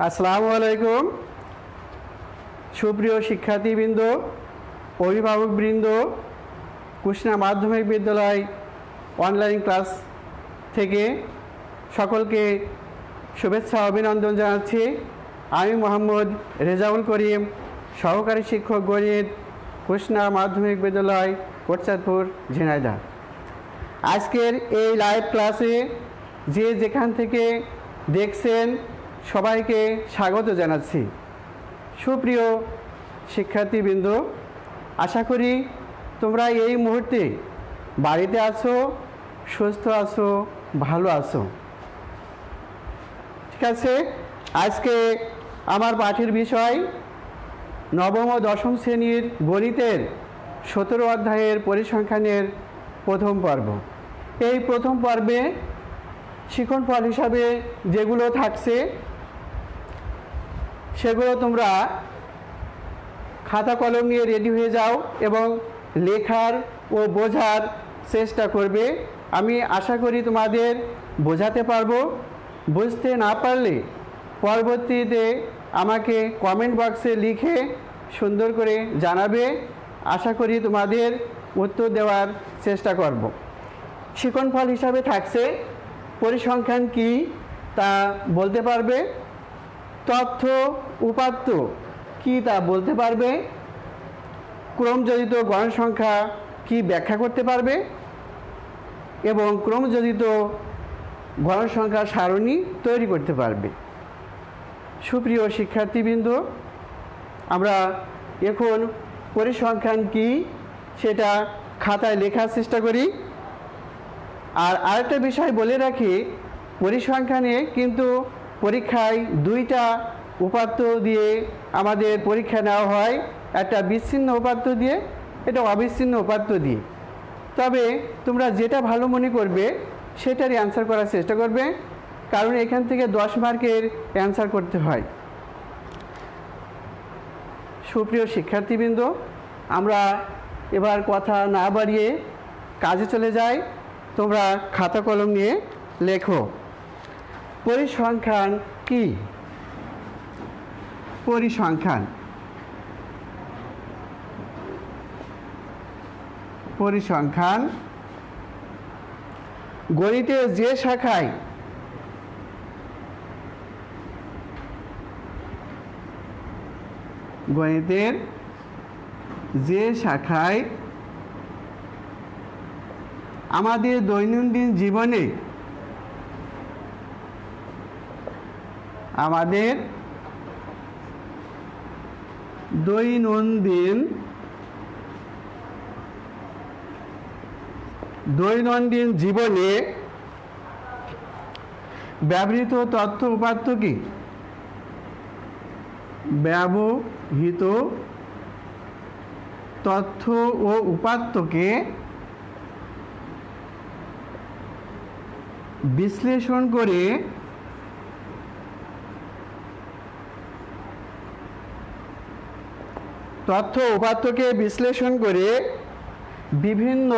আসসালামু আলাইকুম। সুপ্রিয় শিক্ষার্থীবৃন্দ, অভিভাবকবৃন্দ, কুষ্টিয়া মাধ্যমিক বিদ্যালয় অনলাইন ক্লাস থেকে সকলকে শুভেচ্ছা অভিনন্দন জানাচ্ছি। আমি মোহাম্মদ রেজাউল করিম, সহকারী শিক্ষক গণিত, কুষ্টিয়া মাধ্যমিক বিদ্যালয় কোটচাঁদপুর, ঝিনাইদহ। আজকের এই লাইভ ক্লাসে যে যেখান থেকে দেখছেন সবাইকে স্বাগত জানাচ্ছি। সুপ্রিয় শিক্ষার্থীবৃন্দ, আশা করি তোমরা এই মুহূর্তে বাড়িতে আছো, সুস্থ আছো, ভালো আছো। ঠিক আছে, আজকে আমার পাঠের বিষয় নবম ও দশম শ্রেণীর গণিতের 17 অধ্যায়ের পরিসংখ্যানের প্রথম পর্ব। এই প্রথম পর্বে শিক্ষণফল হিসাবে যেগুলো থাকছে সেগুলো তোমরা খাতা কলম নিয়ে রেডি হয়ে যাও এবং লেখার ও বোঝার চেষ্টা করবে। আমি আশা করি তোমাদের বোঝাতে পারবো। বুঝতে না পারলে পরবর্তীতে আমাকে কমেন্ট বক্সে লিখে সুন্দর করে জানাবে। আশা করি তোমাদের উত্তর দেওয়ার চেষ্টা করব। শিক্ষণফল হিসাবে থাকছে পরিসংখ্যান কি তা বলতে পারবে, তথ্য উপাত্ত কি তা বলতে পারবে, ক্রমযোজিত গণসংখ্যা কি ব্যাখ্যা করতে পারবে এবং ক্রমযোজিত গণসংখ্যা সারণী তৈরি করতে পারবে। সুপ্রিয় শিক্ষার্থীবৃন্দ, আমরা এখন পরিসংখ্যান কি সেটা খাতায় লেখার চেষ্টা করি। আর আরেকটা বিষয় বলে রাখি, পরিসংখ্যানে কিন্তু পরীক্ষায় দুইটা উপাত্ত দিয়ে আমাদের পরীক্ষা নেওয়া হয়, একটা বিচ্ছিন্ন উপাত্ত দিয়ে, এটা অবিচ্ছিন্ন উপাত্ত দিয়ে। তবে তোমরা যেটা ভালো মনে করবে সেটারই অ্যান্সার করার চেষ্টা করবে, কারণ এখান থেকে 10 মার্কের অ্যান্সার করতে হয়। সুপ্রিয় শিক্ষার্থীবৃন্দ, আমরা এবার কথা না বাড়িয়ে কাজে চলে যাই। তোমরা খাতা কলম নিয়ে লেখো। পরিসংখ্যান কি? পরিসংখ্যান পরিসংখ্যান গণিতের যে শাখায় আমাদের দৈনন্দিন জীবনে দৈনন্দিন জীবনে ব্যবহৃত তথ্য উপাত্ত কি? ব্যবহৃত তথ্য ও উপাত্তকে বিশ্লেষণ করে বিভিন্ন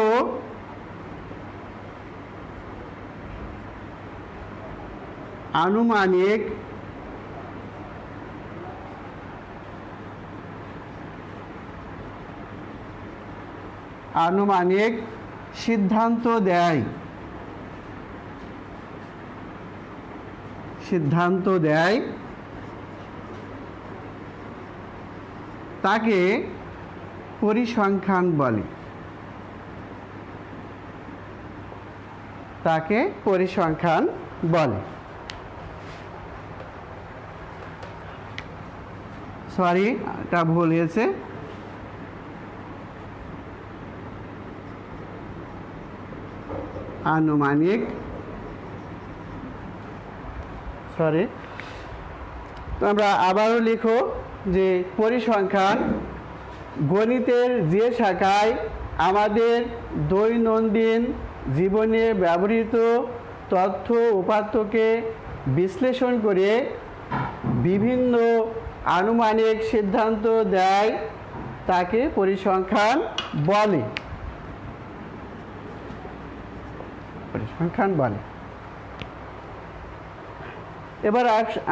আনুমানিক সিদ্ধান্ত দেয় তাকে পরিসংখ্যান বলে। সরি, এটা ভুল হয়েছে। আনুমানিক, সরি। তো আমরা আবারও লিখো যে পরিসংখ্যান গণিতের যে শাখায় আমাদের দৈনন্দিন জীবনে ব্যবহৃত তথ্য উপাত্তকে বিশ্লেষণ করে বিভিন্ন আনুমানিক সিদ্ধান্ত দেয় তাকে পরিসংখ্যান বলে। এবার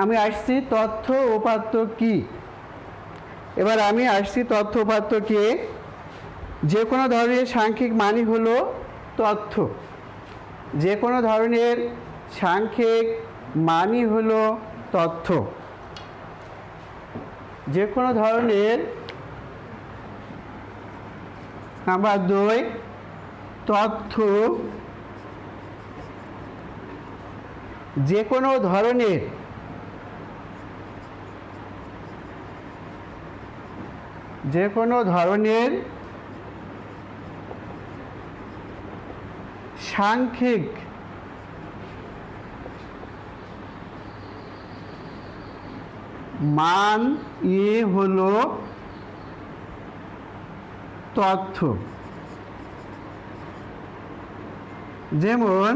আমি আসছি তথ্য উপাত্ত কি। এবার আমি আসছি তথ্য উপাত্ত কি। যে কোনো ধরনের সাংখ্যিক মানই হলো তথ্য। যে কোনো ধরনের সাংখ্যিক মানই হলো তথ্য। যে কোনো ধরনের, নাম্বার 2, তথ্য যে কোনো ধরনের সাংখ্যিক মান হলো তথ্য। যেমন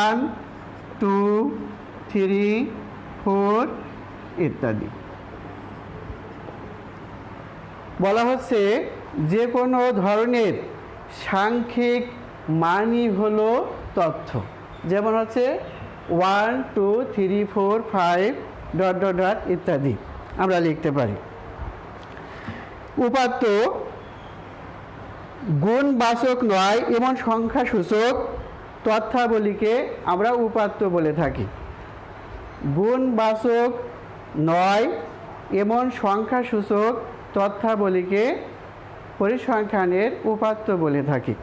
1, 2, 3, 4 ইত্যাদি। বলা হচ্ছে যে কোনো ধরনের সাংখ্যিক মানই হলো তথ্য। যেমন হচ্ছে 1, 2, 3, 4, 5 ... ইত্যাদি আমরা লিখতে পারি। উপাত্ত গুণবাচক নয় এমন সংখ্যাসূচক তথ্যাবলীকে আমরা উপাত্ত বলে থাকি। গুণবাচক নয় এমন সংখ্যাসূচক তথ্যাবলীকে পরিসংখ্যানের উপাত্ত বলে থাকি।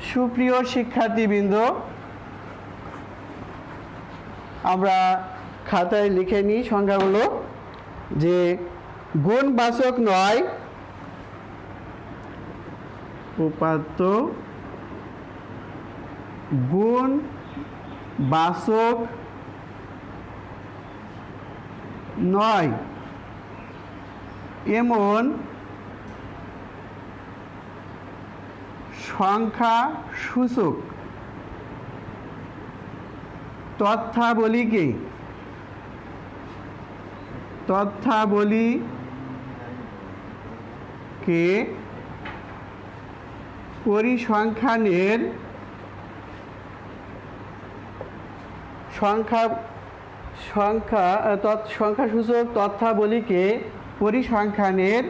সুপ্রিয় শিক্ষার্থীবৃন্দ, আমরা খাতায় লিখে নিই সংখ্যাগুলো। যে গুণবাচক নয় উপাত্ত, গুণবাচক নয় এমন সংখ্যাসূচক তথ্যাবলীকে পরিসংখ্যানের সংখ্যাসূচক তথ্যাবলীকে পরিসংখ্যানের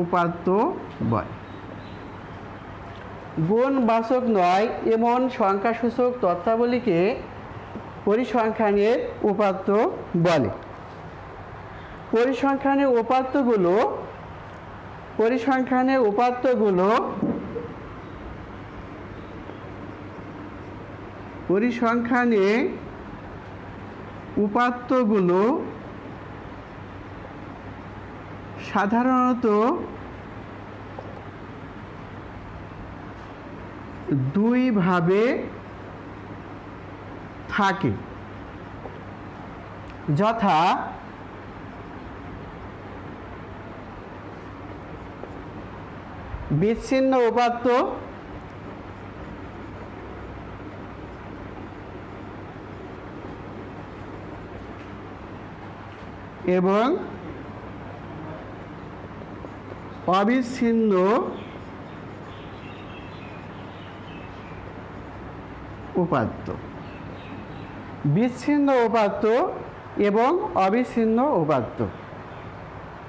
উপাত্ত বলে। গুণবাচক নয় এমন সংখ্যাসূচক তথ্যাবলীকে পরিসংখ্যানের উপাত্ত বলে। পরিসংখ্যানের উপাত্তগুলো সাধারণত দুই ভাবে থাকে, যথা বিচ্ছিন্ন উপাত্ত এবং অবিচ্ছিন্ন উপাত্ত। বিচ্ছিন্ন উপাত্ত এবং অবিচ্ছিন্ন উপাত্ত।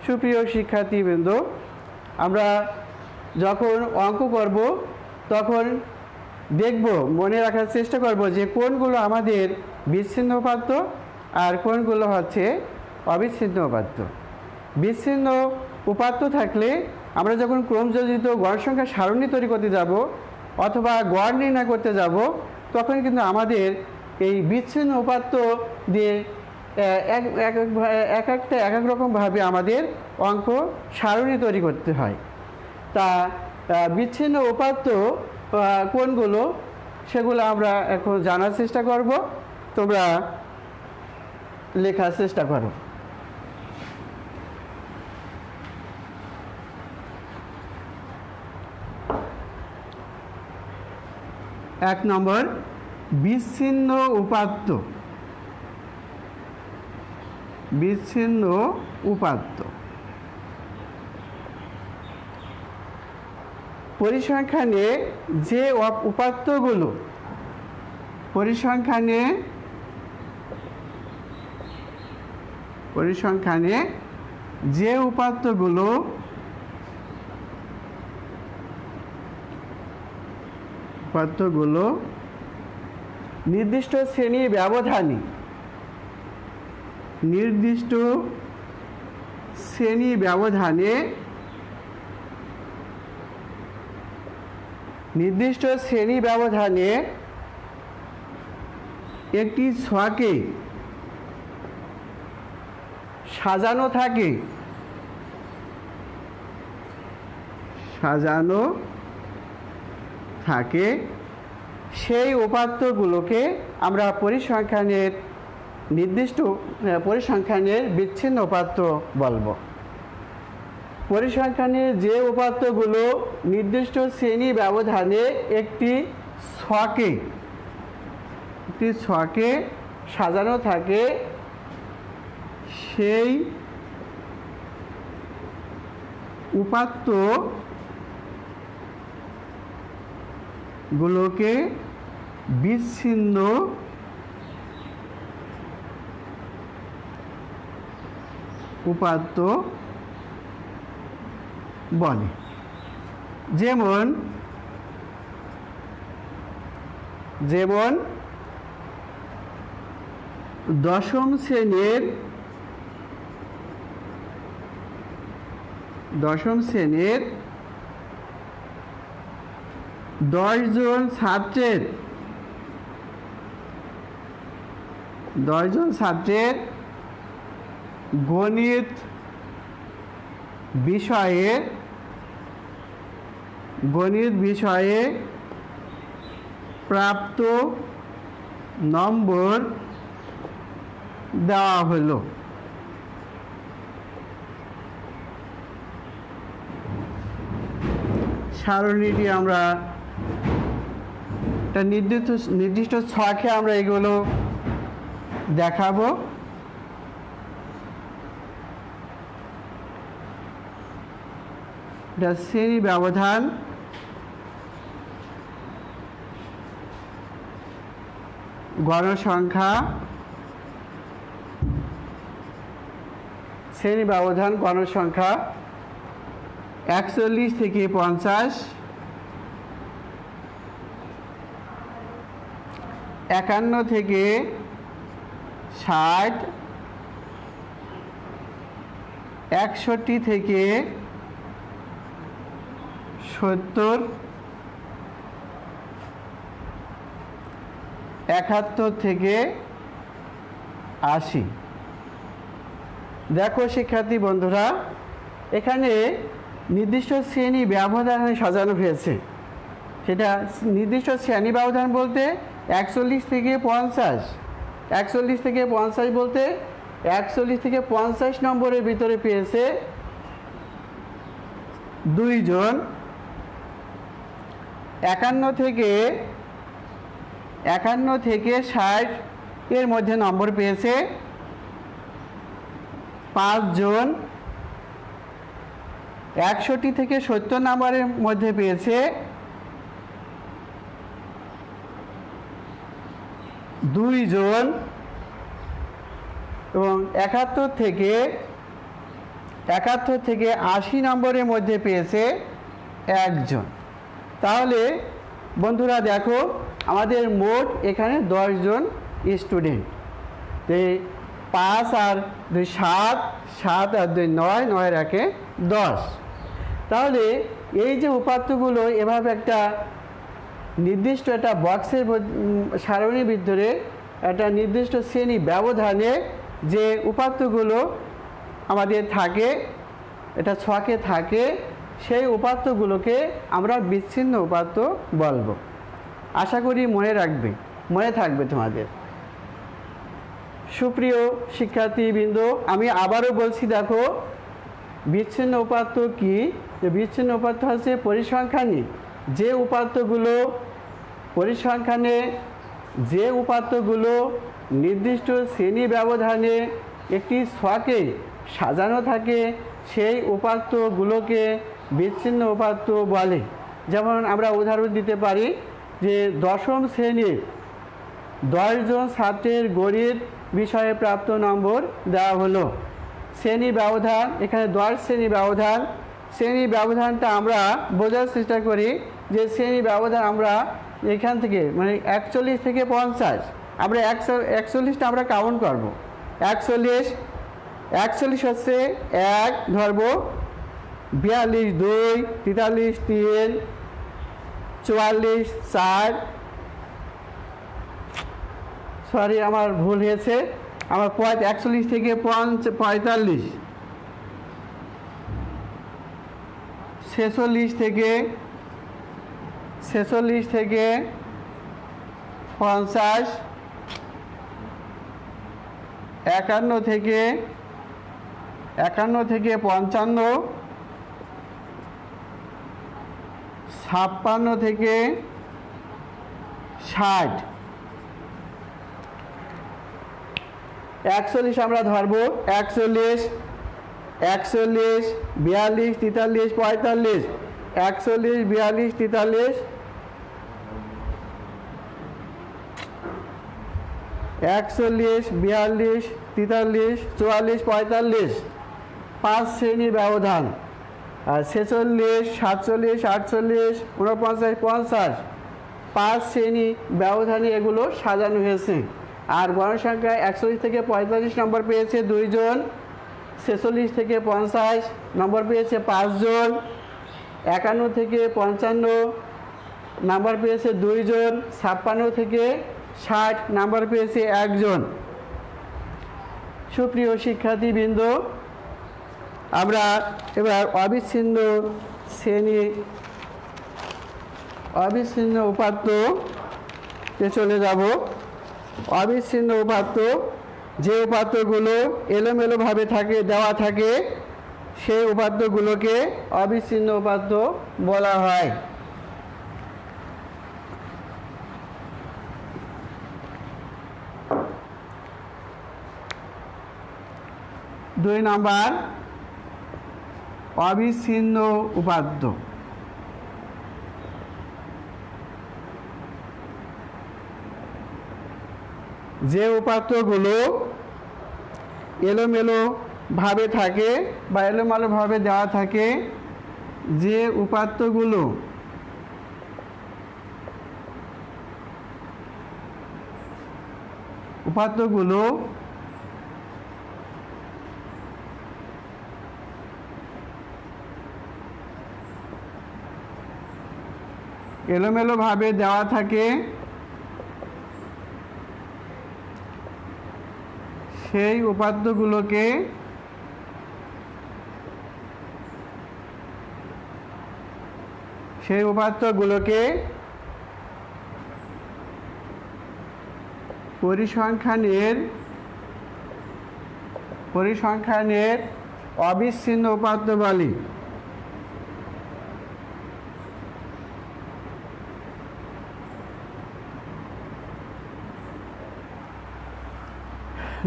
সুপ্রিয় শিক্ষার্থীবৃন্দ, আমরা যখন অঙ্ক করব তখন দেখব, মনে রাখার চেষ্টা করব যে কোনগুলো আমাদের বিচ্ছিন্ন উপাত্ত আর কোনগুলো হচ্ছে অবিচ্ছিন্ন উপাত্ত। বিচ্ছিন্ন উপাত্ত থাকলে আমরা যখন ক্রমযোজিত গড় সংখ্যা সারণী তৈরি করতে যাব অথবা গড় নির্ণয় করতে যাব, তখন কিন্তু আমাদের এই বিচ্ছিন্ন উপাত্ত দিয়ে এক এক রকমভাবে আমাদের অঙ্ক সারণী তৈরি করতে হয়। তা বিচ্ছিন্ন উপাত্ত কোনগুলো সেগুলো আমরা এখন জানার চেষ্টা করব। তোমরা লেখার চেষ্টা করো। 1 নম্বর, বিচ্ছিন্ন উপাত্ত। বিচ্ছিন্ন উপাত্ত পরিসংখ্যানে যে উপাত্তগুলো পরিসংখ্যানে যে উপাত্তগুলো নির্দিষ্ট শ্রেণী ব্যবধানে একটি ছকে সাজানো থাকে সেই উপাত্তগুলোকে আমরা পরিসংখ্যানের বিচ্ছিন্ন উপাত্ত বলবো। পরিসংখ্যানের যে উপাত্তগুলো নির্দিষ্ট শ্রেণী ব্যবধানে একটি ছকে সাজানো থাকে সেই উপাত্তগুলোকে বিচ্ছিন্ন উপাত্ত বলে। যেমন দশম শ্রেণীর 10 জন ছাত্রের গণিত বিষয়ে প্রাপ্ত নম্বর দেওয়া হলো। সারণীটি আমরা একটা নির্দিষ্ট ছকে আমরা এগুলো দেখাবো। এটা শ্রেণী ব্যবধান, গণসংখ্যা, শ্রেণী ব্যবধান গণসংখ্যা 41 থেকে 50, 51 থেকে 60, 61 থেকে 70, 71 থেকে 80। দেখো শিক্ষার্থী বন্ধুরা, এখানে নির্দিষ্ট শ্রেণী ব্যবধানে সাজানো হয়েছে। সেটা নির্দিষ্ট শ্রেণী ব্যবধান বলতে 41 থেকে 50, 41 থেকে 50 বলতে 41 থেকে 50 নম্বরের ভিতরে পেয়েছে 2 জন, 51 থেকে 60 এর মধ্যে নম্বর পেয়েছে 5 জন, 61 থেকে 70 নম্বরের মধ্যে পেয়েছে 2 জন এবং 71 থেকে 80 নম্বরের মধ্যে পেয়েছে 1 জন। তাহলে বন্ধুরা দেখো, আমাদের মোট এখানে 10 জন স্টুডেন্ট। 5 আর 2 7, 7 আর 2 9, 9 আর 1 10। তাহলে এই যে উপাত্তগুলো এভাবে একটা নির্দিষ্ট একটা বক্সের সারণীর ভিতরে একটা নির্দিষ্ট শ্রেণী ব্যবধানে যে উপাত্তগুলো আমাদের থাকে, এটা ছকে থাকে, সেই উপাত্তগুলোকে আমরা বিচ্ছিন্ন উপাত্ত বলবো। আশা করি মনে থাকবে তোমাদের। সুপ্রিয় শিক্ষার্থীবৃন্দ, আমি আবারও বলছি, দেখো বিচ্ছিন্ন উপাত্ত কি? যে বিচ্ছিন্ন উপাত্ত হচ্ছে পরিসংখ্যানে যে উপাত্তগুলো নির্দিষ্ট শ্রেণী ব্যবধানে একটি ছকে সাজানো থাকে, সেই উপাত্তগুলোকে বিচ্ছিন্ন উপাত্ত বলে। যেমন আমরা উদাহরণ দিতে পারি যে দশম শ্রেণীর 10 জন ছাত্রের গণিত বিষয়ে প্রাপ্ত নম্বর দেওয়া হলো। শ্রেণী ব্যবধান, এখানে 10 শ্রেণী ব্যবধান। শ্রেণী ব্যবধানটা আমরা বোঝার চেষ্টা করি যে শ্রেণী ব্যবধান আমরা এখান থেকে মানে 41 থেকে 50 আমরা 41টা আমরা কাউন্ট করব। 41 হচ্ছে 1 ধরবো, 42 2, 43 3, 44 4, সরি আমার ভুল হয়েছে, আমার 41 থেকে 45, 46 থেকে 50, 51 থেকে 55, 56 থেকে 60, 41 আমরা ধরবো। 41 42 43 45, 41 42 43, 41 42 43 44 45, 5 শ্রেণী ব্যবধান। আর 46 47 48 49 50, 5 শ্রেণী ব্যবধানে এগুলো সাজানো হয়েছে। আর গণসংখ্যা 41 থেকে 45 নম্বর পেয়েছে 2 জন, 46 থেকে 50 নম্বর পেয়েছে 5 জন, 51 থেকে 55 নাম্বার পেয়েছে 2 জন, 56 থেকে 60 নাম্বার পেয়েছে 1 জন। সুপ্রিয় শিক্ষার্থীবৃন্দ, আমরা এবার অবিচ্ছিন্ন শ্রেণী অবিচ্ছিন্ন উপাত্তে চলে যাব। অবিচ্ছিন্ন উপাত্ত, যে উপাত্তগুলো এলোমেলোভাবে দেওয়া থাকে সেই উপাত্তগুলোকে অবিচ্ছিন্ন উপাত্ত বলা হয়। দুই নাম্বার অবিচ্ছিন্ন উপাত্ত। যে উপাত্তগুলো এলোমেলোভাবে থাকে বা এলোমেলোভাবে দেওয়া থাকে, যে উপাত্তগুলো এলোমেলোভাবে দেওয়া থাকে সেই উপাত্তগুলোকে পরিসংখ্যানের অবিচ্ছিন্ন উপাত্ত বলি।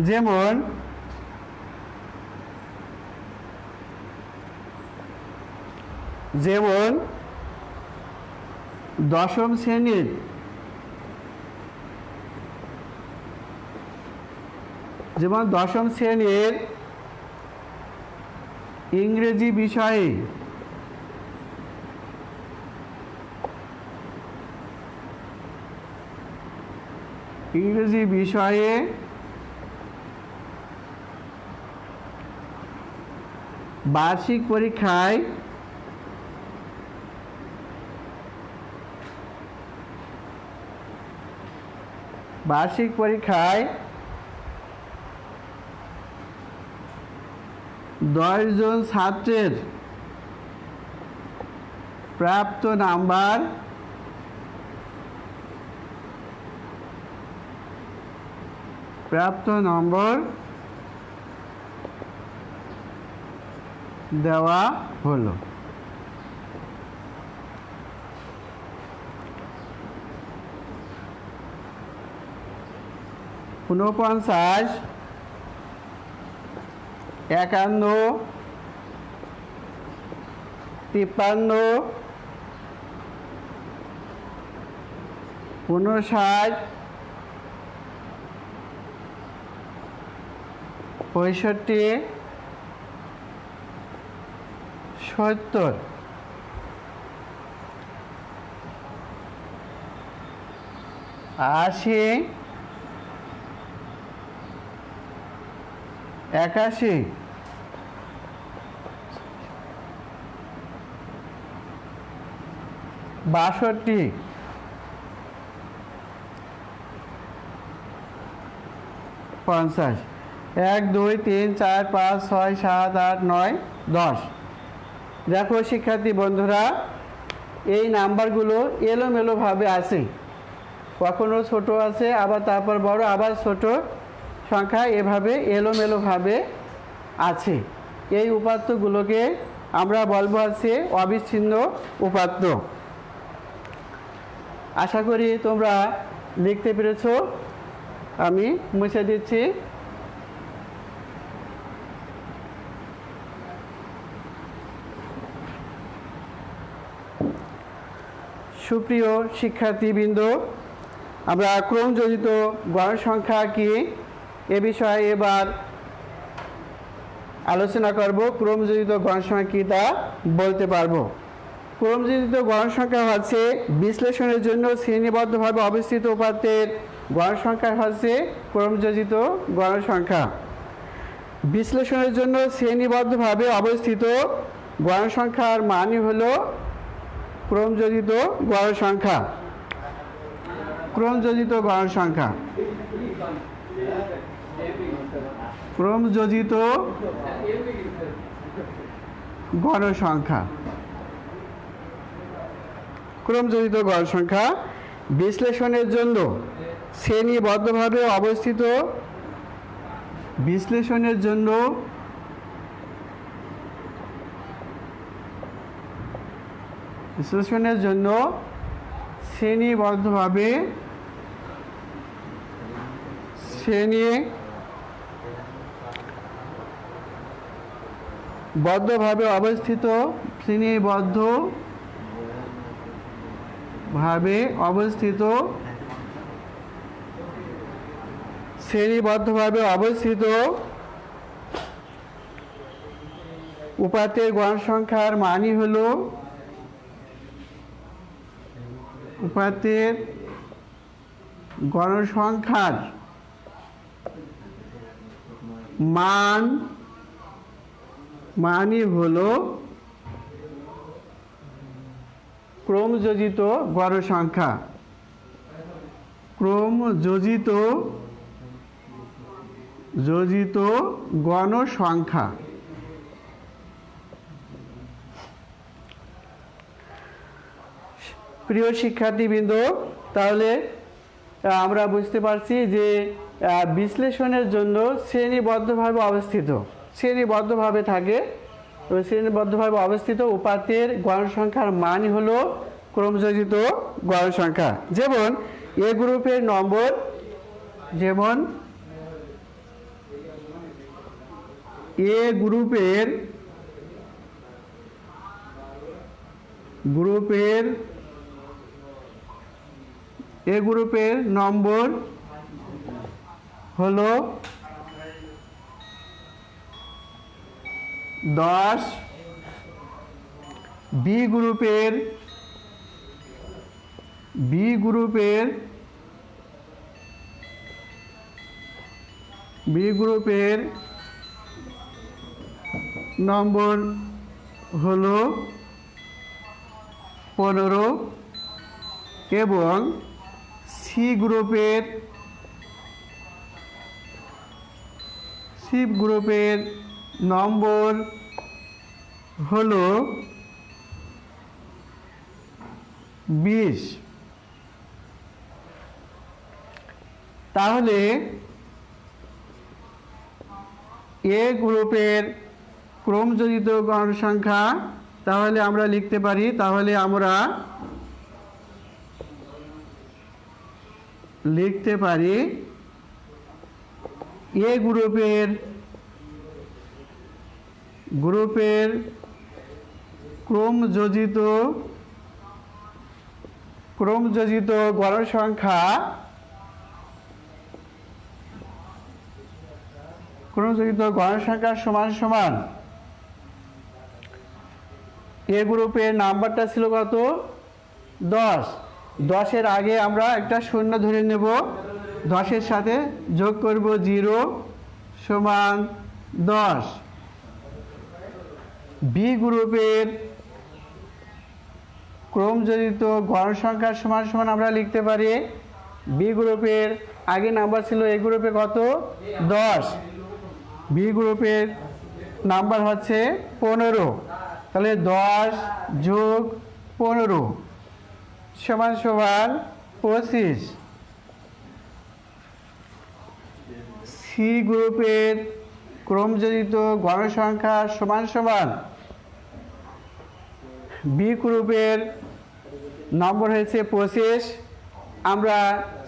যেমন দশম শ্রেণীর ইংরেজি বিষয়ে বার্ষিক পরীক্ষায় বার্ষিক পরীক্ষায় 10 জন ছাত্রের প্রাপ্ত নাম্বার দেওয়া হলো। ঊনপঞ্চাশ, 51, 53, 59, 65, 70, 80, 81, 62, 50, 1, 2, 3, 4, 5, 6, 7, 8, 9, 10। দেখো শিক্ষার্থী বন্ধুরা, এই নাম্বারগুলো এলোমেলোভাবে আছে, কখনো ছোট আছে, আবার তারপর বড়, আবার ছোট সংখ্যা, এভাবে এলোমেলোভাবে আছে। এই উপাত্তগুলোকে আমরা বলবো আছে অবিচ্ছিন্ন উপাত্ত। আশা করি তোমরা লিখতে পেরেছো। আমি মুছে দিচ্ছি। সুপ্রিয় শিক্ষার্থীবৃন্দ, আমরা ক্রমযোজিত গণসংখ্যা কি এ বিষয়ে এবার আলোচনা করব। ক্রমযোজিত গণসংখ্যা কি তা বলতে পারবো। ক্রমযোজিত গণসংখ্যা হচ্ছে বিশ্লেষণের জন্য শ্রেণীবদ্ধভাবে অবস্থিত উপাত্তের গণসংখ্যা হচ্ছে ক্রমযোজিত গণসংখ্যা। বিশ্লেষণের জন্য শ্রেণীবদ্ধভাবে অবস্থিত গণসংখ্যার মানই হলো ক্রমযোজিত গণসংখ্যা। ক্রমযোজিত গণসংখ্যা, ক্রমযোজিত গণসংখ্যা, ক্রমযোজিত গণসংখ্যা বিশ্লেষণের জন্য শ্রেণীবদ্ধভাবে অবস্থিত, বিশ্লেষণের জন্য বিশ্লেষণের জন্য শ্রেণীবদ্ধভাবে অবস্থিত, শ্রেণীবদ্ধভাবে অবস্থিত উপাত্তের গণসংখ্যার মানই হলো উপাত্তের গণসংখ্যার মানই হলো ক্রমযোজিত গণসংখ্যা। ক্রমযোজিত গণসংখ্যা। প্রিয় শিক্ষার্থীবৃন্দ, তাহলে আমরা বুঝতে পারছি যে বিশ্লেষণের জন্য শ্রেণীবদ্ধভাবে থাকে, শ্রেণীবদ্ধভাবে অবস্থিত উপাত্তের গণসংখ্যার মানই হলো ক্রমযোজিত গণসংখ্যা। যেমন এ গ্রুপের নম্বর, যেমন এ গ্রুপের নম্বর হলো 10, বি গ্রুপের নম্বর হলো 15 এবং সি গ্রুপের নম্বর হলো 20। তাহলে এ গ্রুপের ক্রমযোজিত গণসংখ্যা তাহলে আমরা লিখতে পারি, এ গ্রুপের ক্রমযোজিত ক্রমযোজিত গণসংখ্যা সমান সমান এ গ্রুপের নাম্বারটা ছিল কত? 10। 10-এর আগে আমরা একটা শূন্য ধরে নেব, 10-এর সাথে যোগ করব 0 সমান 10। বি গ্রুপের ক্রমযোজিত গণসংখ্যা সমান সমান আমরা লিখতে পারি, বি গ্রুপের আগে নাম্বার ছিল এ গ্রুপে কত? 10। বি গ্রুপের নাম্বার হচ্ছে 15, তাহলে 10 যোগ 15 সমান সমান 25। সি গ্রুপের ক্রমযোজিত গণসংখ্যা সমান সমান বি গ্রুপের নম্বর হয়েছে 25, আমরা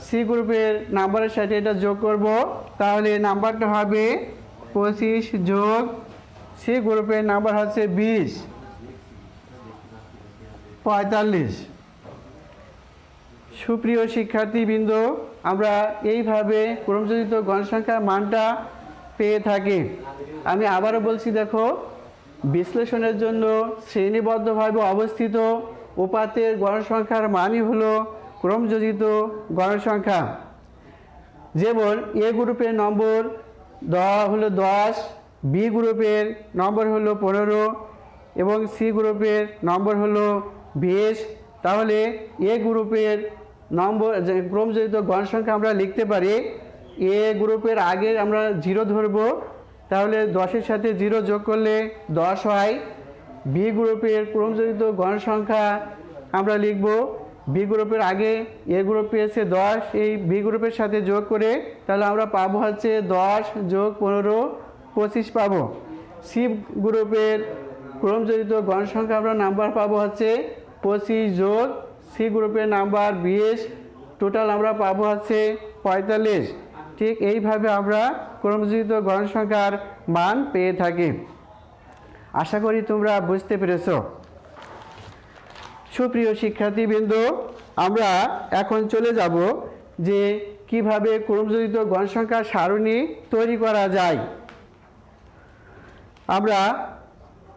সি গ্রুপের নাম্বারের সাথে এটা যোগ করব, তাহলে নাম্বারটা হবে 25 যোগ সি গ্রুপের নাম্বার হচ্ছে 20, 45। সুপ্রিয় শিক্ষার্থীবৃন্দ, আমরা এইভাবে ক্রমযোজিত গণসংখ্যার মানটা পেয়ে থাকি। আমি আবারও বলছি, দেখো, বিশ্লেষণের জন্য শ্রেণীবদ্ধভাবে অবস্থিত উপাত্তের গণসংখ্যার মানই হলো ক্রমযোজিত গণসংখ্যা। যেমন এ গ্রুপের নম্বর হলো 10, বি গ্রুপের নম্বর হলো 15 এবং সি গ্রুপের নম্বর হলো 20। তাহলে এ গ্রুপের নম্বর ক্রমযোজিত গণসংখ্যা আমরা লিখতে পারি, এ গ্রুপের আগে আমরা 0 ধরব, তাহলে 10-এর সাথে 0 যোগ করলে 10 হয়। বি গ্রুপের ক্রমযোজিত গণসংখ্যা আমরা লিখব, বি গ্রুপের আগে এ গ্রুপ পেয়েছে 10, এই বি গ্রুপের সাথে যোগ করে তাহলে আমরা পাবো হচ্ছে 10 যোগ 15, 25 পাবো। সি গ্রুপের ক্রমযোজিত গণসংখ্যা আমরা নাম্বার পাবো হচ্ছে 25 যোগ সি গ্রুপের নাম্বার 20, টোটাল আমরা পাবো হচ্ছে 45। ঠিক এইভাবে আমরা ক্রমযোজিত গণসংখ্যার মান পেয়ে থাকি। আশা করি তোমরা বুঝতে পেরেছ। সুপ্রিয় শিক্ষার্থীবৃন্দ, আমরা এখন চলে যাব যে কিভাবে ক্রমযোজিত গণসংখ্যার সারণী তৈরি করা যায়। আমরা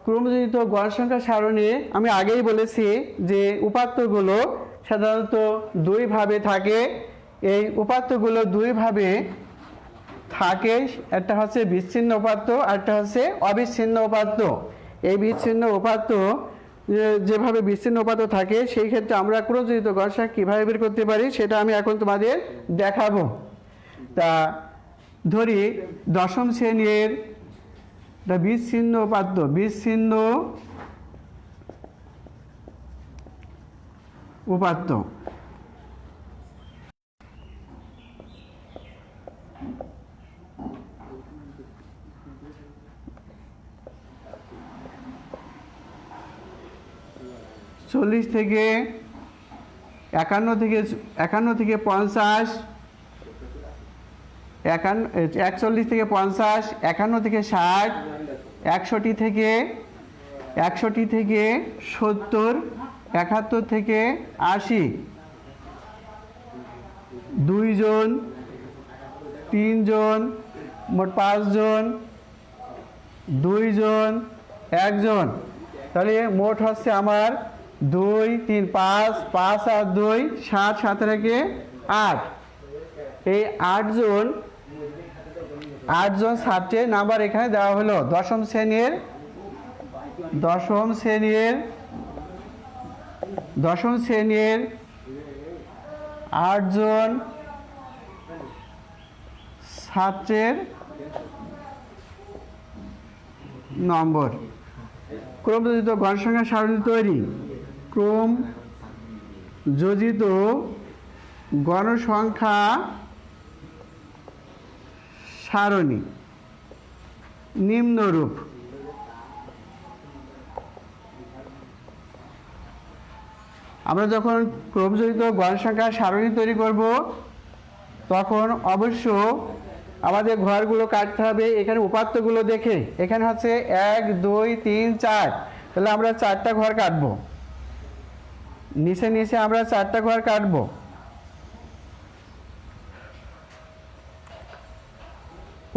ক্রমযোজিত গণসংখ্যা সারণী আমি আগেই বলেছি যে উপাত্তগুলো সাধারণত দুইভাবে থাকে। এই উপাত্তগুলো দুইভাবে থাকে, একটা হচ্ছে বিচ্ছিন্ন উপাত্ত, আরেকটা হচ্ছে অবিচ্ছিন্ন উপাত্ত। এই বিচ্ছিন্ন উপাত্ত যেভাবে বিচ্ছিন্ন উপাত্ত থাকে, সেই ক্ষেত্রে আমরা ক্রমযোজিত গণসংখ্যা কীভাবে বের করতে পারি সেটা আমি এখন তোমাদের দেখাবো। তা ধরি দশম শ্রেণীর বিচ্ছিন্ন উপাত্ত, বিচ্ছিন্ন উপাত্ত। চল্লিশ থেকে 51 থেকে 50, 41 থেকে 50, 51 থেকে 60, 61 থেকে 70, 71 থেকে 80, 2 জন, 3 জন, মোট 5 জন, 2 জন, 1 জন। তাহলে মোট হচ্ছে আমার 2, 3, 5, 5 আর 2, 7, 7 থেকে 8। এই 8 জন ছাত্রের নাম্বার এখানে দেওয়া হলো। দশম শ্রেণীর 8 জন ছাত্রের নম্বর। ক্রমযোজিত গণসংখ্যা সারণী তৈরি। ক্রমযোজিত গণসংখ্যা সারণী নিম্নরূপ। আমরা যখন ক্রমযোজিত গণসংখ্যা সারণী তৈরি করব তখন অবশ্য আমাদের ঘরগুলো কাটতে হবে এখানে উপাত্তগুলো দেখে। এখানে হচ্ছে 1, 2, 3, 4, তাহলে আমরা 4টা ঘর কাটবো। নিচে নিচে আমরা 4টা ঘর কাটব।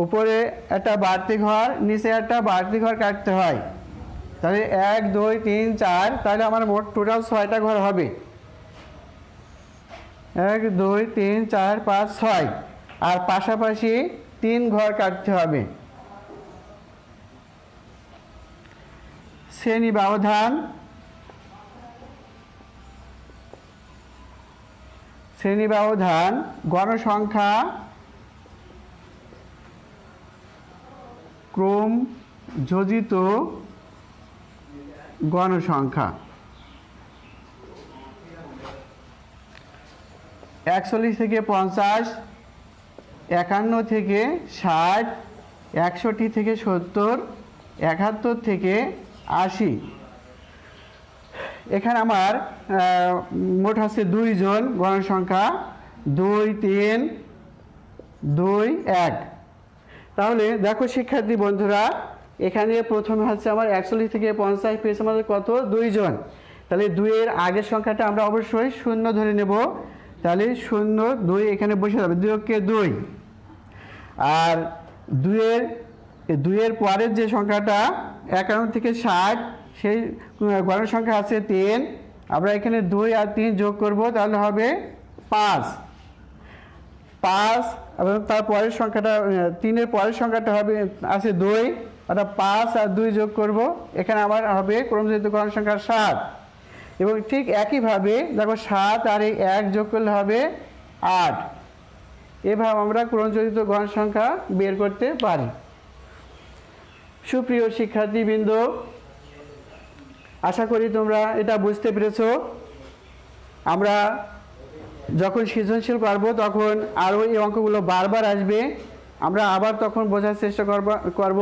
উপরে একটা বাড়তি ঘর, নিচে একটা বাড়তি ঘর কাটতে হয়। তাহলে 1 2 3 4, তাহলে আমার মোট টোটাল 6টা ঘর হবে। 1 2 3 4 5 6, আর পাশাপাশি 3 ঘর কাটতে হবে। শ্রেণী ব্যবধান, শ্রেণী ব্যবধান গণসংখ্যা ক্রম যোজিত গণসংখ্যা। 41 থেকে 50, 51 থেকে 60, 61 থেকে 70, 71 থেকে 80। এখানে আমার মোট হচ্ছে 2 জন গণসংখ্যা, 2 3 2 1। তাহলে দেখো শিক্ষার্থী বন্ধুরা, এখানে প্রথমে হচ্ছে আমার 41 থেকে 50 পেয়েছে আমাদের কত? 2 জন। তাহলে 2 এর আগের সংখ্যাটা আমরা অবশ্যই 0 ধরে নেব। তাহলে 0 2 এখানে বসে যাবে, 2 কে 2। আর 2 এর পরের যে সংখ্যাটা 51 থেকে 60, সেই গণসংখ্যা আছে 3। আমরা এখানে 2 আর 3 যোগ করব, তাহলে হবে 5। এবং তার পরের সংখ্যাটা 3 এর পরের সংখ্যাটা হবে আছে 2, অর্থাৎ 5 আর 2 যোগ করব, এখানে আমার হবে ক্রমযোজিত গণসংখ্যা 7। এবং ঠিক একইভাবে দেখো 7 আর 1 যোগ করলে হবে 8। এভাবে আমরা ক্রমযোজিত গণসংখ্যা বের করতে পারি। সুপ্রিয় শিক্ষার্থীবৃন্দ, আশা করি তোমরা এটা বুঝতে পেরেছো। আমরা যখন সৃজনশীল করব তখন আরও এই অঙ্কগুলো বারবার আসবে, আমরা আবার তখন বোঝার চেষ্টা করব।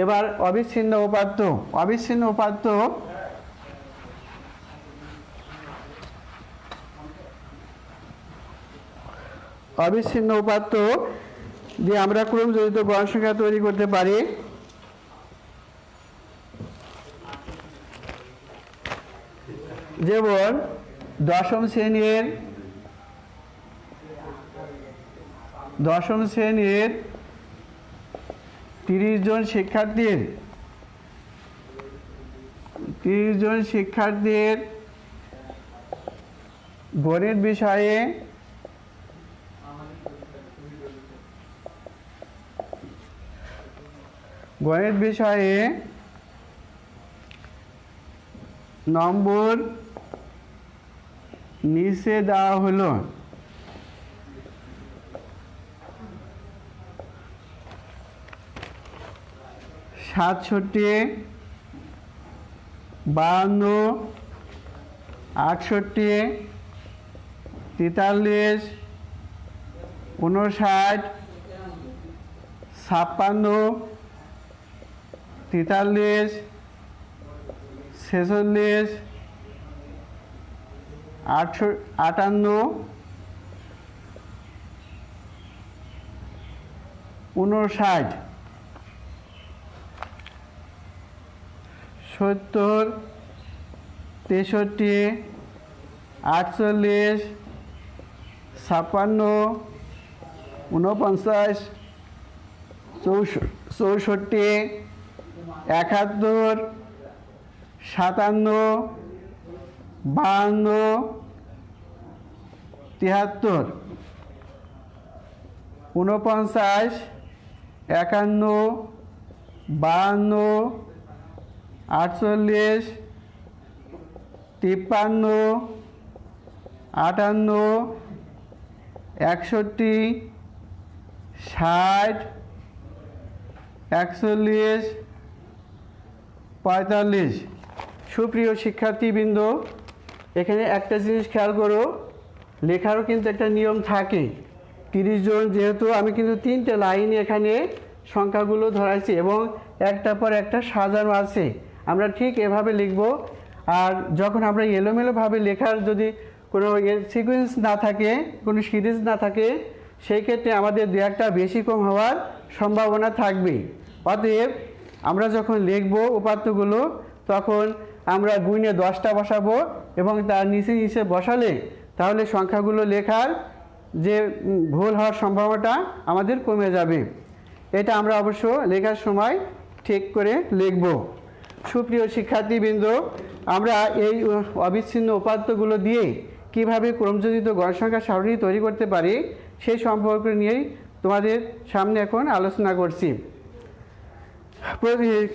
এবার অবিচ্ছিন্ন উপাত্ত। অবিচ্ছিন্ন উপাত্ত অবিচ্ছিন্ন উপাত্ত দিয়ে আমরা ক্রমযোজিত গণসংখ্যা তৈরি করতে পারি। যেমন দশম শ্রেণীর 30 জন শিক্ষার্থীর গণিত বিষয়ে নম্বর নিচে দেওয়া হলো। 67, 52, 68, 43, 59, 56, 43, 46, 58, 59, 70, 63, 48, 56, 49, 64, 71, 57, 52, 73, 49, 51, 52, 48, 53, 58, 61, 60, 41, 45। সুপ্রিয় শিক্ষার্থীবৃন্দ, এখানে একটা জিনিস খেয়াল করো, লেখারও কিন্তু একটা নিয়ম থাকে। 30 জন যেহেতু আমি কিন্তু 3টে লাইনে এখানে সংখ্যাগুলো ধরাইছি এবং একটার পর একটা সাজানো আছে, আমরা ঠিক এভাবে লিখব। আর যখন আমরা এলোমেলোভাবে লেখার যদি কোনো সিকোয়েন্স না থাকে, কোনো সিরিজ না থাকে, সেই ক্ষেত্রে আমাদের দু একটা বেশি কম হওয়ার সম্ভাবনা থাকবে। অতএব আমরা যখন লিখব উপাত্তগুলো, তখন আমরা গুণে 10টা বসাবো এবং তার নিচে নিচে বসালে তাহলে সংখ্যাগুলো লেখার যে ভুল হওয়ার সম্ভাবনাটা আমাদের কমে যাবে। এটা আমরা অবশ্য লেখার সময় ঠিক করে লিখব। সুপ্রিয় শিক্ষার্থীবৃন্দ, আমরা এই অবিচ্ছিন্ন উপাত্তগুলো দিয়ে কিভাবে ক্রমযোজিত গড় সংখ্যা সারণী তৈরি করতে পারি সেই সম্পর্ক নিয়েই তোমাদের সামনে এখন আলোচনা করছি।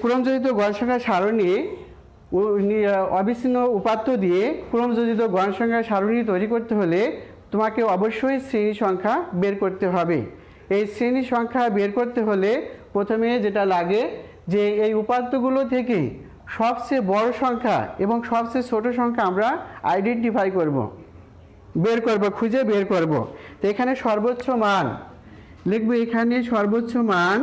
ক্রমযোজিত গড় সংখ্যা সারণী অবিচ্ছিন্ন উপাত্ত দিয়ে ক্রমযোজিত গড় সংখ্যা সারণী তৈরি করতে হলে তোমাকে অবশ্যই শ্রেণী সংখ্যা বের করতে হবে। এই শ্রেণী সংখ্যা বের করতে হলে প্রথমে যেটা লাগে যে এই উপাত্তগুলো থেকে সবচেয়ে বড় সংখ্যা এবং সবচেয়ে ছোট সংখ্যা আমরা আইডেন্টিফাই করব, খুঁজে বের করব। তো এখানে সর্বোচ্চ মান লিখব, এখানে সর্বোচ্চ মান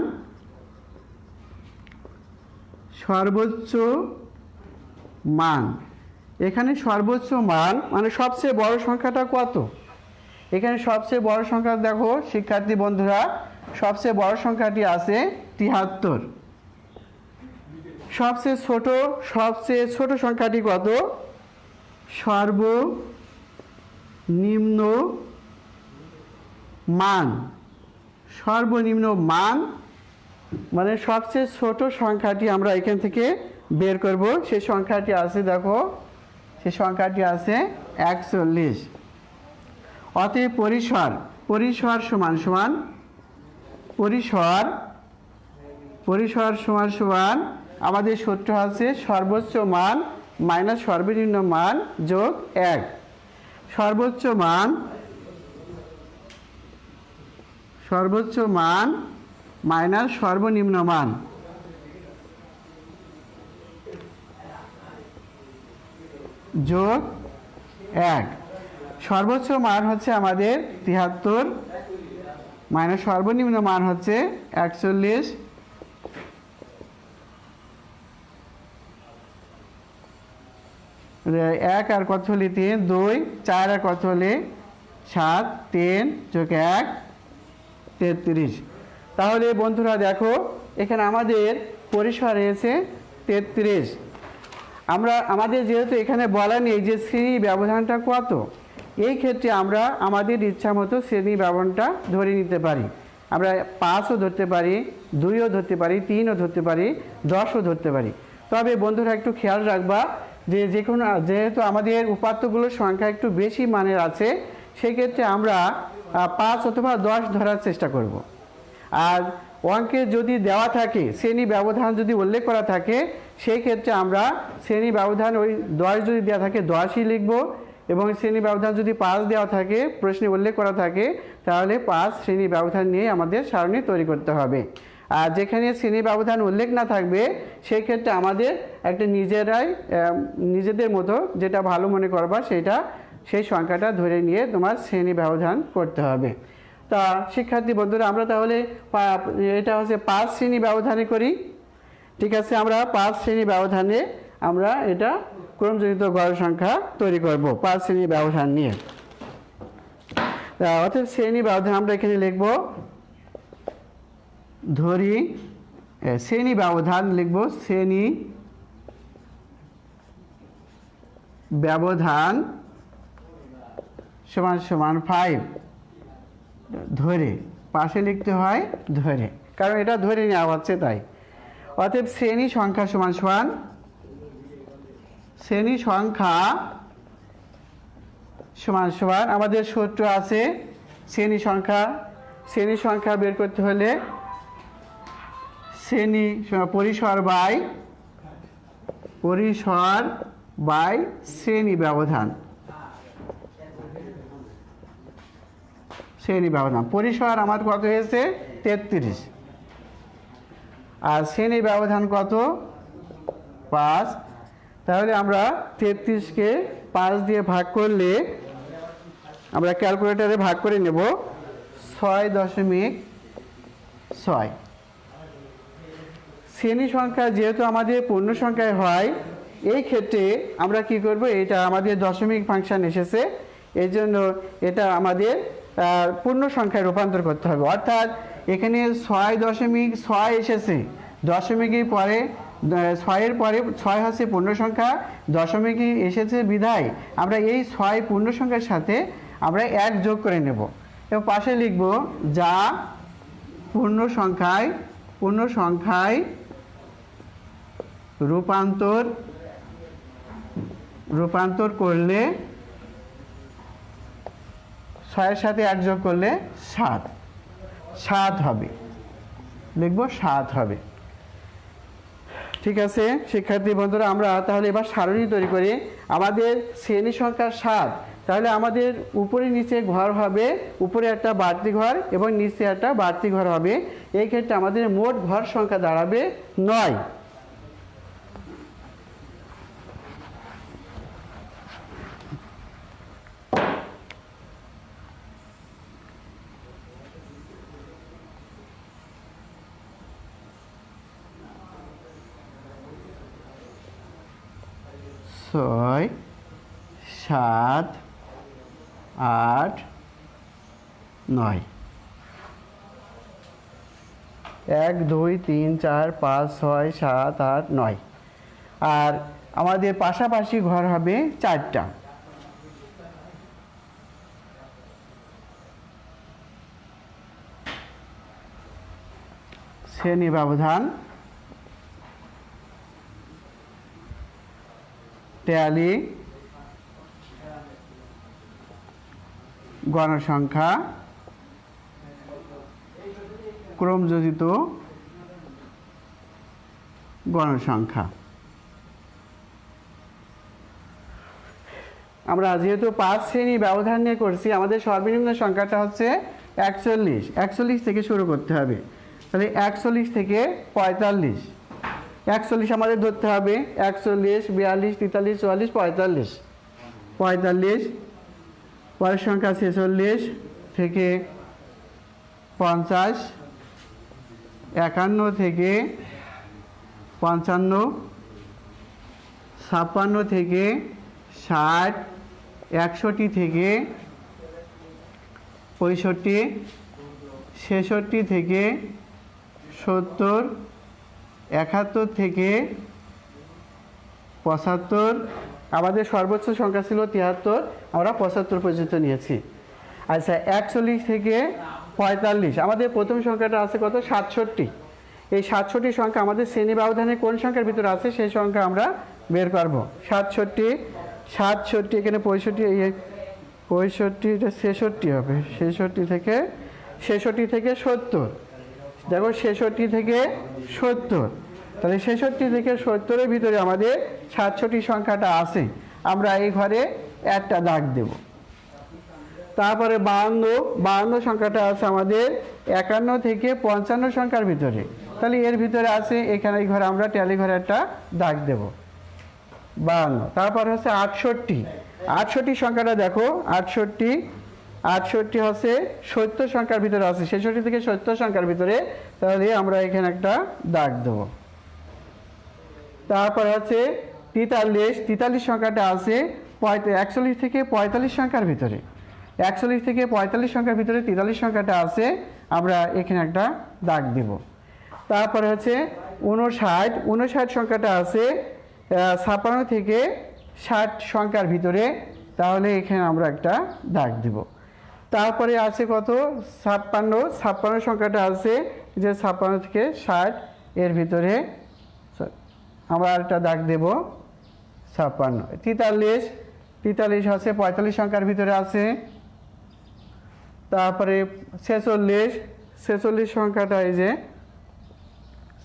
এখানে সর্বোচ্চ মান মানে সবচেয়ে বড় সংখ্যাটা কত। এখানে সবচেয়ে বড় সংখ্যা দেখো শিক্ষার্থী বন্ধুরা, সবচেয়ে বড় সংখ্যাটি আছে 73। সবচেয়ে ছোট সংখ্যাটি কত? সর্বনিম্ন মান মানে সবচেয়ে ছোট সংখ্যাটি আমরা এখান থেকে বের করব। সেই সংখ্যাটি আছে দেখো, সেই সংখ্যাটি আছে 41। অতএব পরিসর সমান আমাদের সূত্র আছে সর্বোচ্চ মান মাইনাস সর্বনিম্ন মান যোগ 1। সর্বোচ্চ মান মাইনাস সর্বনিম্ন মান যোগ 1। সর্বোচ্চ মান হচ্ছে আমাদের 73 মাইনাস সর্বনিম্ন মান হচ্ছে 41। 1 আর কত হলে 3, 2, 4 আর কত হলে 7, 3 যোগ 1 33। তাহলে বন্ধুরা দেখো এখানে আমাদের পরিসর রয়েছে 33। আমাদের যেহেতু এখানে বলা নেই যে শ্রেণী ব্যবধানটা কত, এই ক্ষেত্রে আমরা আমাদের ইচ্ছা মতো শ্রেণী ব্যবধানটা ধরে নিতে পারি। আমরা 5ও ধরতে পারি, 2ও ধরতে পারি, 3ও ধরতে পারি, 10ও ধরতে পারি। তবে বন্ধুরা একটু খেয়াল রাখবা যে যেহেতু আমাদের উপাত্তগুলোর সংখ্যা একটু বেশি মানের আছে, সেক্ষেত্রে আমরা 5 অথবা 10 ধরার চেষ্টা করব। আর অঙ্কে যদি দেওয়া থাকে শ্রেণী ব্যবধান যদি উল্লেখ করা থাকে, সেই ক্ষেত্রে আমরা শ্রেণী ব্যবধান ওই 10 যদি দেওয়া থাকে 10ই লিখব, এবং শ্রেণী ব্যবধান যদি 5 দেওয়া থাকে প্রশ্নে উল্লেখ করা থাকে তাহলে 5 শ্রেণী ব্যবধান নিয়ে আমাদের সারণী তৈরি করতে হবে। আর যেখানে শ্রেণী ব্যবধান উল্লেখ না থাকবে সেই ক্ষেত্রে আমাদের একটা নিজেদের মতো যেটা ভালো মনে করবা সেই সংখ্যাটা ধরে নিয়ে তোমার শ্রেণী ব্যবধান করতে হবে। তা শিক্ষার্থী বন্ধুরা, আমরা তাহলে এটা হচ্ছে 5 শ্রেণী ব্যবধানে করি। ঠিক আছে, আমরা 5 শ্রেণী ব্যবধানে আমরা এটা ক্রমযোজিত গড় সংখ্যা তৈরি করব 5 শ্রেণী ব্যবধান নিয়ে। অর্থাৎ শ্রেণী ব্যবধান আমরা এখানে লিখব, শ্রেণী ব্যবধান লিখব, শ্রেণী ব্যবধান সমান 5 ধরে, পাশে লিখতে হয় ধরে, কারণ এটা ধরে নেওয়া হচ্ছে তাই। অতএব শ্রেণী সংখ্যা সমান আমাদের সূত্র আছে শ্রেণী সংখ্যা বের করতে হলে পরিসর বাই শ্রেণী ব্যবধান। পরিসর আমার কত হয়েছে 33, আর শ্রেণী ব্যবধান কত 5। তাহলে আমরা 33কে 5 দিয়ে ভাগ করলে, আমরা ক্যালকুলেটরে ভাগ করে নেব 6.6। শ্রেণী সংখ্যা যেহেতু আমাদের পূর্ণ সংখ্যায় হয়, এই ক্ষেত্রে আমরা কি করব, এটা আমাদের দশমিক ফাংশন এসেছে, এই জন্য এটা আমাদের পূর্ণ সংখ্যায় রূপান্তর করতে হবে। অর্থাৎ এখানে 6.6 এসেছে, দশমিকের পরে ছয়ের পরে 6 হচ্ছে পূর্ণ সংখ্যা, দশমিকে এসেছে বিধায় আমরা এই 6 পূর্ণ সংখ্যার সাথে আমরা 1 যোগ করে নেব এবং পাশে লিখব যা পূর্ণ সংখ্যায় রূপান্তর করলে 6 এর সাথে 1 যোগ করলে 7 হবে, লিখব 7 হবে। ঠিক আছে শিক্ষার্থী বন্ধুরা, আমরা তাহলে এবার সারণী তৈরি করি। আমাদের শ্রেণী সংখ্যা 7, তাহলে আমাদের উপরে নিচে ঘর হবে, উপরে একটা বাড়তি ঘর এবং নিচে একটা বাড়তি ঘর হবে। এই ক্ষেত্রে আমাদের মোট ঘর সংখ্যা দাঁড়াবে 9। ছয়, 7, 8, 9, 1 2 3 4 5 6 7 8 9। আর আমাদের পাশাপাশি ঘর হবে 4টা। শ্রেণী ব্যবধান ট্যালি গণসংখ্যা ক্রমযোজিত গণসংখ্যা। আমরা যেহেতু 5 শ্রেণী ব্যবধান নিয়ে করছি, আমাদের সর্বনিম্ন সংখ্যাটা হচ্ছে 41 থেকে শুরু করতে হবে। তাহলে 41 থেকে 45, 41 আমাদের ধরতে হবে, 41 42 43 44 45, পরের সংখ্যা 46 থেকে 50, 51 থেকে 55, 56 থেকে 60, 61 থেকে 65, 66 থেকে 70, 71 থেকে 75, আমাদের সর্বোচ্চ সংখ্যা ছিল 73, আমরা 75 পর্যন্ত নিয়েছি। আচ্ছা 41 থেকে 45, আমাদের প্রথম সংখ্যাটা আছে কত? 67। এই 67 সংখ্যা আমাদের শ্রেণী ব্যবধানে কোন সংখ্যার ভিতরে আছে সেই সংখ্যা আমরা বের করব। 67 এখানে 65 এটা 66 হবে, 66 থেকে 70, দেখো 66 থেকে 70, তাহলে 66 থেকে 70-এর ভিতরে আমাদের 67 সংখ্যাটা আছে, আমরা এই ঘরে একটা দাগ দেব। তারপরে 52 সংখ্যাটা আছে আমাদের 51 থেকে 55 সংখ্যার ভিতরে, তাহলে এর ভিতরে আছে, এখানে এই ঘরে আমরা ট্যালি ঘরে একটা দাগ দেব 52। তারপর হচ্ছে 68 সংখ্যাটা দেখো, 68 হচ্ছে 70 সংখ্যার ভিতরে আছে, 66 থেকে 70 সংখ্যার ভিতরে, তাহলে আমরা এখানে একটা দাগ দেব। তারপর হচ্ছে 43 সংখ্যাটা আছে 41 থেকে 45 সংখ্যার ভিতরে, 41 থেকে 45 সংখ্যার ভিতরে 43 সংখ্যাটা আছে, আমরা এখানে একটা দাগ দেব। তারপর হচ্ছে 59 সংখ্যাটা আছে 56 থেকে 60 সংখ্যার ভিতরে, তাহলে এখানে আমরা একটা দাগ দেব। তারপরে আছে কত? 56 সংখ্যাটা আছে যে 56 থেকে 60 এর ভিতরে, আমরা একটা দাগ দেব 56। 43 আছে 45 সংখ্যার ভিতরে আছে। তারপরে 46 সংখ্যাটা এই যে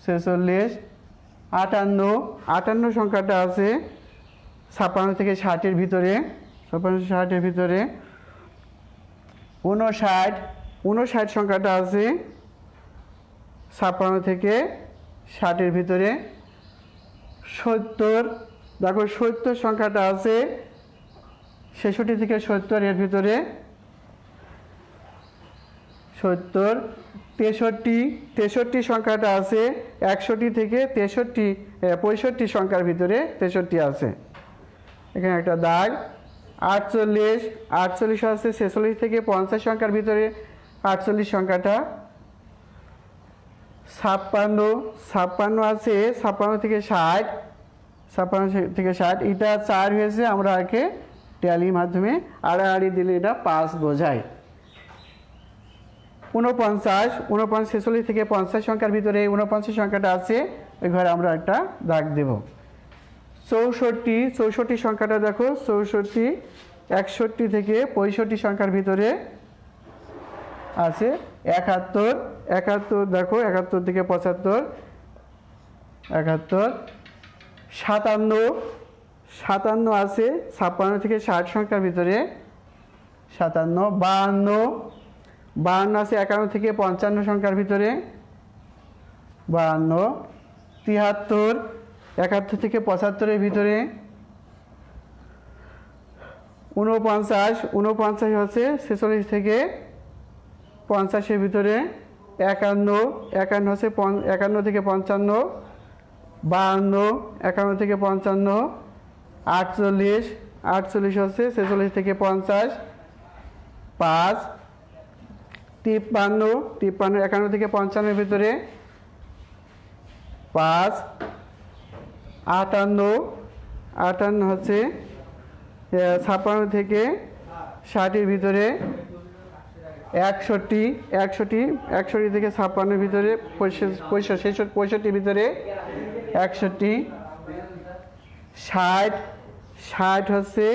46। 58 সংখ্যাটা আছে 56 থেকে 60-এর ভিতরে, 56-60-এর ভিতরে। 59 সংখ্যাটা আছে 56 থেকে 60-এর ভিতরে। 70, দেখো 70 সংখ্যাটা আছে 66 থেকে 70 এর ভিতরে। 70। 63 সংখ্যাটা আছে 61 থেকে 65 সংখ্যার ভিতরে, 63 আছে, এখানে একটা দাগ। 48 আছে 46 থেকে 50 সংখ্যার ভিতরে, 48 সংখ্যাটা। 56, 56 আছে, 56 থেকে 60, 56 থেকে 60, এটা 4 হয়েছে, আমরা একে ট্যালির মাধ্যমে আড়াআড়ি দিলে এটা 5 বোঝায়। 49, 49 46 থেকে 50 সংখ্যার ভিতরে 49 সংখ্যাটা আছে, ওই ঘরে আমরা একটা দাগ দেব। 64, 64 সংখ্যাটা দেখো, 64, 61 থেকে 65 সংখ্যার ভিতরে আছে। 71, 71 দেখো, 71 থেকে 75, 71, 57, 57 আছে 56 থেকে 60 সংখ্যার ভিতরে, 57, 52, 52 আছে 51 থেকে 55 সংখ্যার ভিতরে, 52, 73, 71 থেকে 75 এর ভিতরে, 49, 49 হচ্ছে 46 থেকে 50 এর ভিতরে, 51, 51 হচ্ছে 51 থেকে 55, 52, 51 থেকে 55, 48, 48 হচ্ছে 46 থেকে 50, 5, 53, 53 51 থেকে 55 এর ভিতরে, 5, 58, 58 হচ্ছে 56 থেকে 60 এর ভিতরে, 61, 61, 61 থেকে 56 এর ভিতরে, 65 ভিতরে, 61, 60, 60 হচ্ছে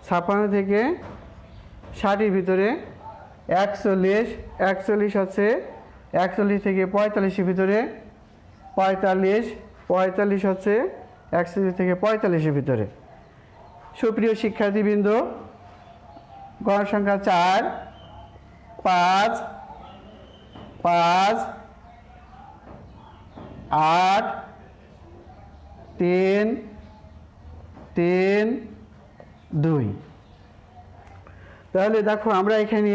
56 থেকে 60 এর ভিতরে, 41, 41 হচ্ছে 41 থেকে 45 এর ভিতরে, 45, 45 হচ্ছে 41 থেকে 45 এর ভিতরে। সুপ্রিয় শিক্ষার্থীবৃন্দ, গড় সংখ্যা 4, 5, 5, 8, 3, 3, 2। তাহলে দেখো আমরা এখানে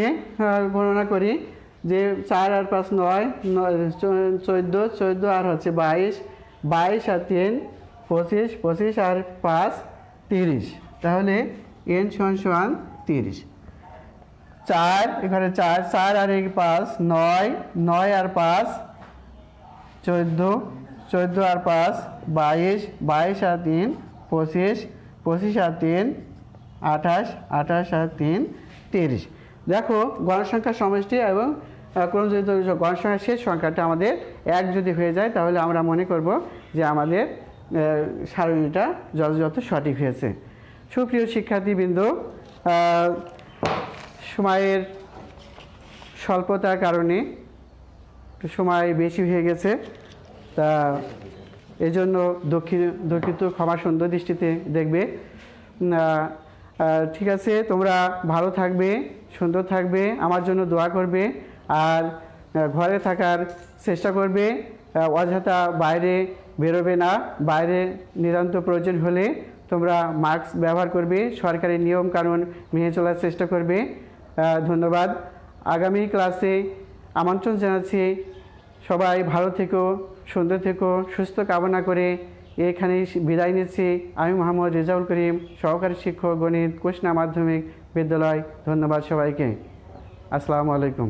গণনা করি যে 4 আর 5 9, 14, 14 আর হচ্ছে 22, 22 আর 3 25, 25 আর 5 30। তাহলে n = 30। 4 এখানে 4, 4 আর 5 9, 9 আর 5 14, 14 আর 5 22, 22 আর 3 25, 25 আর 3 28, 28 আর 3 30। দেখো গণসংখ্যার সমষ্টি এবং ক্রমযুক্ত গণসংখ্যার শেষ সংখ্যাটা আমাদের 1 যদি হয়ে যায়, তাহলে আমরা মনে করব যে আমাদের সারণীটা যথাযথ সঠিক হয়েছে। সুপ্রিয় শিক্ষার্থীবৃন্দ, সময়ের স্বল্পতার কারণে সময় বেশি হয়ে গেছে, তা এজন্য দুঃখিত, ক্ষমা সুন্দর দৃষ্টিতে দেখবে। ঠিক আছে, তোমরা ভালো থাকবে, সুন্দর থাকবে, আমার জন্য দোয়া করবে, আর ঘরে থাকার চেষ্টা করবে, অযথা বাইরে বেরোবে না। বাইরে নিতান্ত প্রয়োজন হলে তোমরা মাস্ক ব্যবহার করবে, সরকারি নিয়ম কানুন মেনে চলার চেষ্টা করবে। ধন্যবাদ। আগামী ক্লাসে আমন্ত্রণ জানাচ্ছি। সবাই ভালো থেকো, সুন্দর থেকো, সুস্থ কামনা করে এখানেই বিদায় নিচ্ছি। আমি মোহাম্মদ রেজাউল করিম, সহকারী শিক্ষক, গণিত, কুষ্টিয়া মাধ্যমিক বিদ্যালয়। ধন্যবাদ সবাইকে। আসসালামু আলাইকুম।